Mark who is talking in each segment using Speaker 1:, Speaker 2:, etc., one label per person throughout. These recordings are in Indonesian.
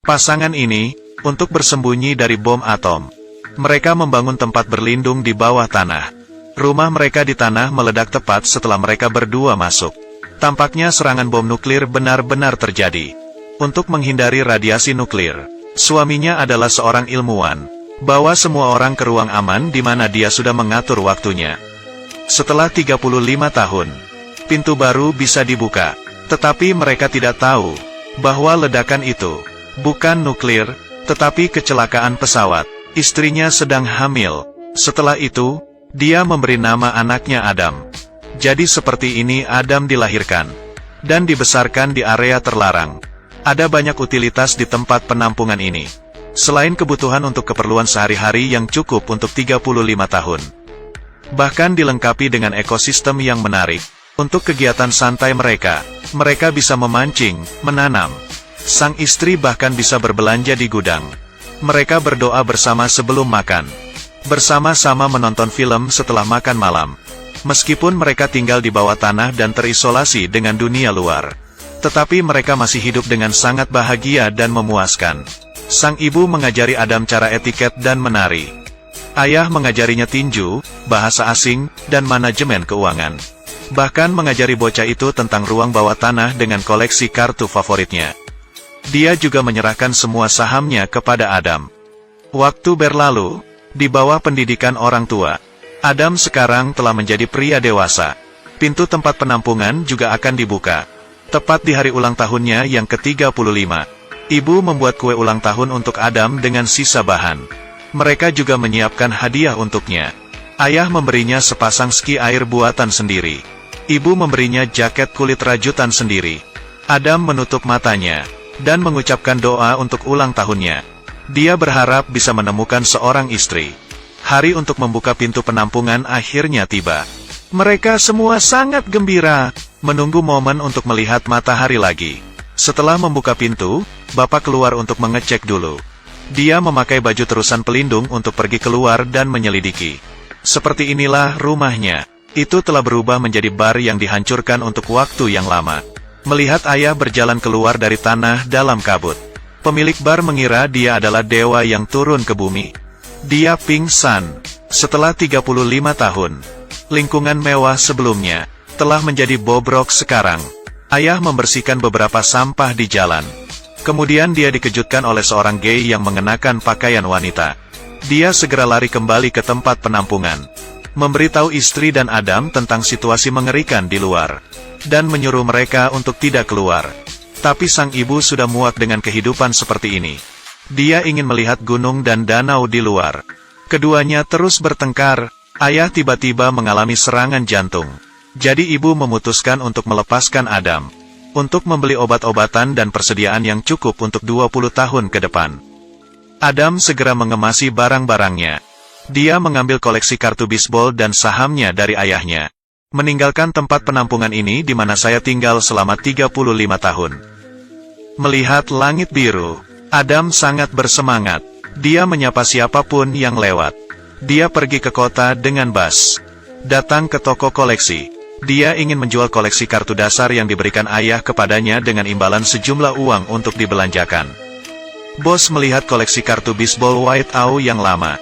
Speaker 1: Pasangan ini, untuk bersembunyi dari bom atom, mereka membangun tempat berlindung di bawah tanah. Rumah mereka di tanah meledak tepat setelah mereka berdua masuk. Tampaknya serangan bom nuklir benar-benar terjadi. Untuk menghindari radiasi nuklir, suaminya adalah seorang ilmuwan. Bawa semua orang ke ruang aman di mana dia sudah mengatur waktunya. Setelah 35 tahun, pintu baru bisa dibuka. Tetapi mereka tidak tahu bahwa ledakan itu bukan nuklir, tetapi kecelakaan pesawat. Istrinya sedang hamil. Setelah itu, dia memberi nama anaknya Adam. Jadi seperti ini Adam dilahirkan dan dibesarkan di area terlarang. Ada banyak utilitas di tempat penampungan ini. Selain kebutuhan untuk keperluan sehari-hari yang cukup untuk 35 tahun. Bahkan dilengkapi dengan ekosistem yang menarik. Untuk kegiatan santai mereka bisa memancing, menanam. Sang istri bahkan bisa berbelanja di gudang. Mereka berdoa bersama sebelum makan. Bersama-sama menonton film setelah makan malam. Meskipun mereka tinggal di bawah tanah dan terisolasi dengan dunia luar. Tetapi mereka masih hidup dengan sangat bahagia dan memuaskan. Sang ibu mengajari Adam cara etiket dan menari. Ayah mengajarinya tinju, bahasa asing, dan manajemen keuangan. Bahkan mengajari bocah itu tentang ruang bawah tanah dengan koleksi kartu favoritnya. Dia juga menyerahkan semua sahamnya kepada Adam. Waktu berlalu, di bawah pendidikan orang tua, Adam sekarang telah menjadi pria dewasa. Pintu tempat penampungan juga akan dibuka. Tepat di hari ulang tahunnya yang ke-35. Ibu membuat kue ulang tahun untuk Adam dengan sisa bahan. Mereka juga menyiapkan hadiah untuknya. Ayah memberinya sepasang ski air buatan sendiri. Ibu memberinya jaket kulit rajutan sendiri. Adam menutup matanya dan mengucapkan doa untuk ulang tahunnya. Dia berharap bisa menemukan seorang istri. Hari untuk membuka pintu penampungan akhirnya tiba. Mereka semua sangat gembira, menunggu momen untuk melihat matahari lagi. Setelah membuka pintu, Bapak keluar untuk mengecek dulu. Dia memakai baju terusan pelindung untuk pergi keluar dan menyelidiki. Seperti inilah rumahnya. Itu telah berubah menjadi bar yang dihancurkan untuk waktu yang lama. Melihat ayah berjalan keluar dari tanah dalam kabut. Pemilik bar mengira dia adalah dewa yang turun ke bumi. Dia pingsan. Setelah 35 tahun. Lingkungan mewah sebelumnya telah menjadi bobrok sekarang. Ayah membersihkan beberapa sampah di jalan. Kemudian dia dikejutkan oleh seorang gay yang mengenakan pakaian wanita. Dia segera lari kembali ke tempat penampungan. Memberitahu istri dan Adam tentang situasi mengerikan di luar. Dan menyuruh mereka untuk tidak keluar. Tapi sang ibu sudah muak dengan kehidupan seperti ini. Dia ingin melihat gunung dan danau di luar. Keduanya terus bertengkar. Ayah tiba-tiba mengalami serangan jantung. Jadi ibu memutuskan untuk melepaskan Adam. Untuk membeli obat-obatan dan persediaan yang cukup untuk 20 tahun ke depan. Adam segera mengemasi barang-barangnya. Dia mengambil koleksi kartu bisbol dan sahamnya dari ayahnya. Meninggalkan tempat penampungan ini di mana saya tinggal selama 35 tahun. Melihat langit biru, Adam sangat bersemangat. Dia menyapa siapapun yang lewat. Dia pergi ke kota dengan bus. Datang ke toko koleksi. Dia ingin menjual koleksi kartu dasar yang diberikan ayah kepadanya dengan imbalan sejumlah uang untuk dibelanjakan. Bos melihat koleksi kartu bisbol White Owl yang lama.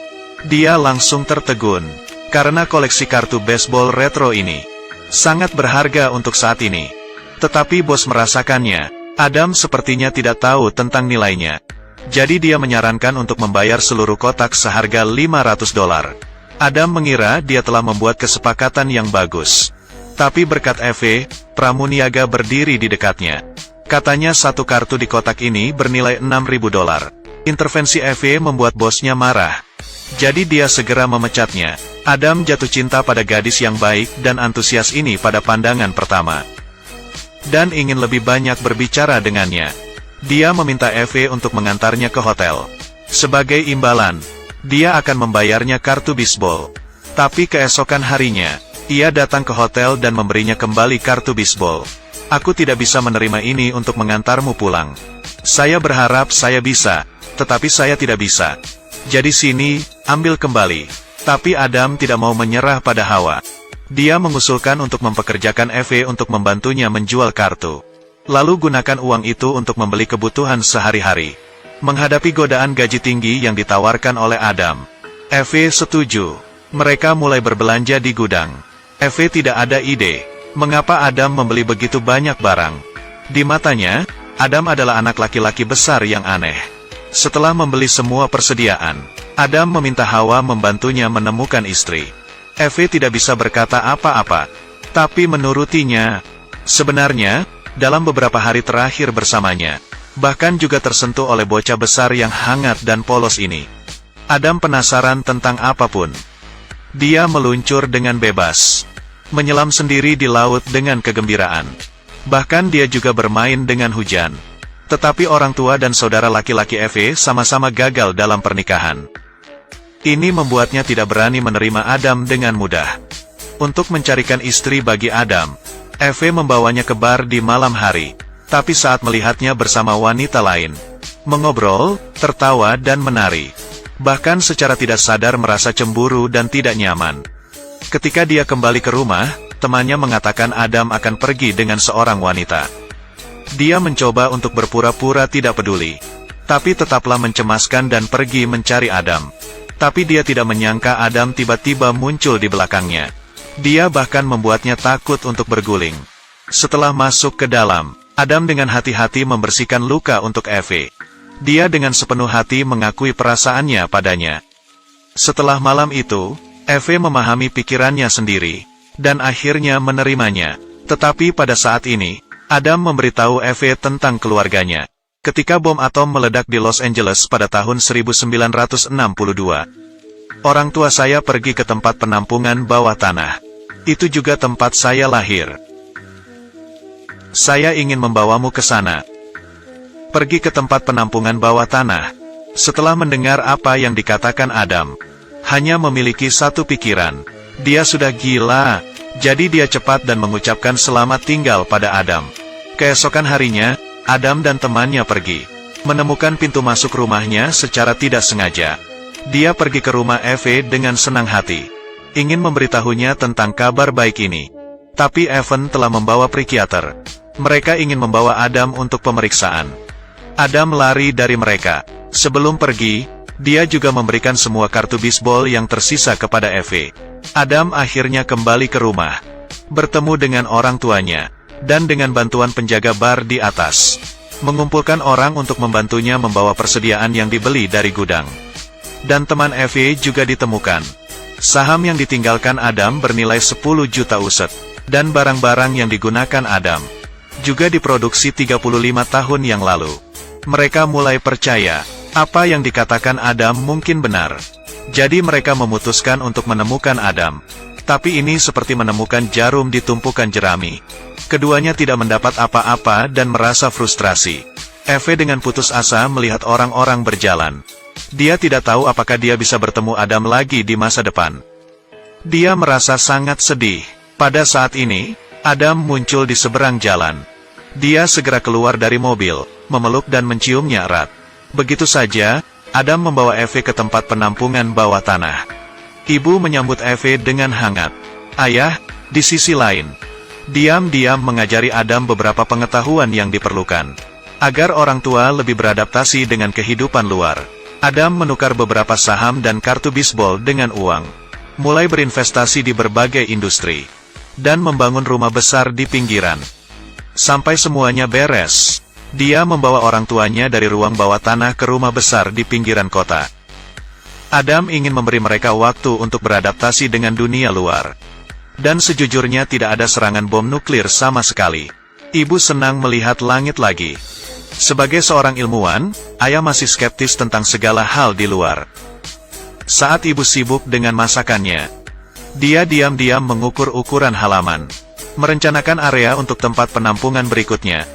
Speaker 1: Dia langsung tertegun. Karena koleksi kartu baseball retro ini sangat berharga untuk saat ini. Tetapi bos merasakannya. Adam sepertinya tidak tahu tentang nilainya. Jadi dia menyarankan untuk membayar seluruh kotak seharga $500. Adam mengira dia telah membuat kesepakatan yang bagus. Tapi berkat Eve, pramuniaga berdiri di dekatnya. Katanya satu kartu di kotak ini bernilai $6.000. Intervensi Eve membuat bosnya marah. Jadi dia segera memecatnya. Adam jatuh cinta pada gadis yang baik dan antusias ini pada pandangan pertama. Dan ingin lebih banyak berbicara dengannya. Dia meminta Eve untuk mengantarnya ke hotel. Sebagai imbalan, dia akan membayarnya kartu bisbol. Tapi keesokan harinya, ia datang ke hotel dan memberinya kembali kartu bisbol. Aku tidak bisa menerima ini untuk mengantarmu pulang. Saya berharap saya bisa, tetapi saya tidak bisa. Jadi sini, ambil kembali. Tapi Adam tidak mau menyerah pada Hawa. Dia mengusulkan untuk mempekerjakan Eve untuk membantunya menjual kartu. Lalu gunakan uang itu untuk membeli kebutuhan sehari-hari. Menghadapi godaan gaji tinggi yang ditawarkan oleh Adam, Eve setuju. Mereka mulai berbelanja di gudang. Eve tidak ada ide, mengapa Adam membeli begitu banyak barang. Di matanya, Adam adalah anak laki-laki besar yang aneh. Setelah membeli semua persediaan, Adam meminta Hawa membantunya menemukan istri. Eve tidak bisa berkata apa-apa, tapi menurutinya. Sebenarnya, dalam beberapa hari terakhir bersamanya, bahkan juga tersentuh oleh bocah besar yang hangat dan polos ini. Adam penasaran tentang apapun. Dia meluncur dengan bebas, menyelam sendiri di laut dengan kegembiraan. Bahkan dia juga bermain dengan hujan. Tetapi orang tua dan saudara laki-laki Eve sama-sama gagal dalam pernikahan. Ini membuatnya tidak berani menerima Adam dengan mudah. Untuk mencarikan istri bagi Adam, Eve membawanya ke bar di malam hari. Tapi saat melihatnya bersama wanita lain, mengobrol, tertawa dan menari, bahkan secara tidak sadar merasa cemburu dan tidak nyaman. Ketika dia kembali ke rumah, temannya mengatakan Adam akan pergi dengan seorang wanita. Dia mencoba untuk berpura-pura tidak peduli, tapi tetaplah mencemaskan dan pergi mencari Adam. Tapi dia tidak menyangka Adam tiba-tiba muncul di belakangnya. Dia bahkan membuatnya takut untuk berguling. Setelah masuk ke dalam, Adam dengan hati-hati membersihkan luka untuk Eve. Dia dengan sepenuh hati mengakui perasaannya padanya. Setelah malam itu, Eve memahami pikirannya sendiri, dan akhirnya menerimanya. Tetapi pada saat ini, Adam memberitahu Eve tentang keluarganya. Ketika bom atom meledak di Los Angeles pada tahun 1962, orang tua saya pergi ke tempat penampungan bawah tanah. Itu juga tempat saya lahir. Saya ingin membawamu ke sana. Pergi ke tempat penampungan bawah tanah. Setelah mendengar apa yang dikatakan Adam, hanya memiliki satu pikiran. Dia sudah gila. Jadi dia cepat dan mengucapkan selamat tinggal pada Adam. Keesokan harinya, Adam dan temannya pergi. Menemukan pintu masuk rumahnya secara tidak sengaja. Dia pergi ke rumah Eve dengan senang hati. Ingin memberitahunya tentang kabar baik ini. Tapi Evan telah membawa psikiater. Mereka ingin membawa Adam untuk pemeriksaan. Adam lari dari mereka. Sebelum pergi, dia juga memberikan semua kartu bisbol yang tersisa kepada Eve. Adam akhirnya kembali ke rumah, bertemu dengan orang tuanya, dan dengan bantuan penjaga bar di atas, mengumpulkan orang untuk membantunya membawa persediaan yang dibeli dari gudang. Dan teman Eve juga ditemukan. Saham yang ditinggalkan Adam bernilai 10 juta uset, dan barang-barang yang digunakan Adam juga diproduksi 35 tahun yang lalu. Mereka mulai percaya, apa yang dikatakan Adam mungkin benar. Jadi mereka memutuskan untuk menemukan Adam. Tapi ini seperti menemukan jarum di tumpukan jerami. Keduanya tidak mendapat apa-apa dan merasa frustrasi. Eve dengan putus asa melihat orang-orang berjalan. Dia tidak tahu apakah dia bisa bertemu Adam lagi di masa depan. Dia merasa sangat sedih. Pada saat ini, Adam muncul di seberang jalan. Dia segera keluar dari mobil, memeluk dan menciumnya erat. Begitu saja, Adam membawa Eve ke tempat penampungan bawah tanah. Ibu menyambut Eve dengan hangat. Ayah, di sisi lain, diam-diam mengajari Adam beberapa pengetahuan yang diperlukan, agar orang tua lebih beradaptasi dengan kehidupan luar. Adam menukar beberapa saham dan kartu bisbol dengan uang, mulai berinvestasi di berbagai industri, dan membangun rumah besar di pinggiran. Sampai semuanya beres, dia membawa orang tuanya dari ruang bawah tanah ke rumah besar di pinggiran kota. Adam ingin memberi mereka waktu untuk beradaptasi dengan dunia luar. Dan sejujurnya tidak ada serangan bom nuklir sama sekali. Ibu senang melihat langit lagi. Sebagai seorang ilmuwan, ayah masih skeptis tentang segala hal di luar. Saat ibu sibuk dengan masakannya, dia diam-diam mengukur ukuran halaman, merencanakan area untuk tempat penampungan berikutnya.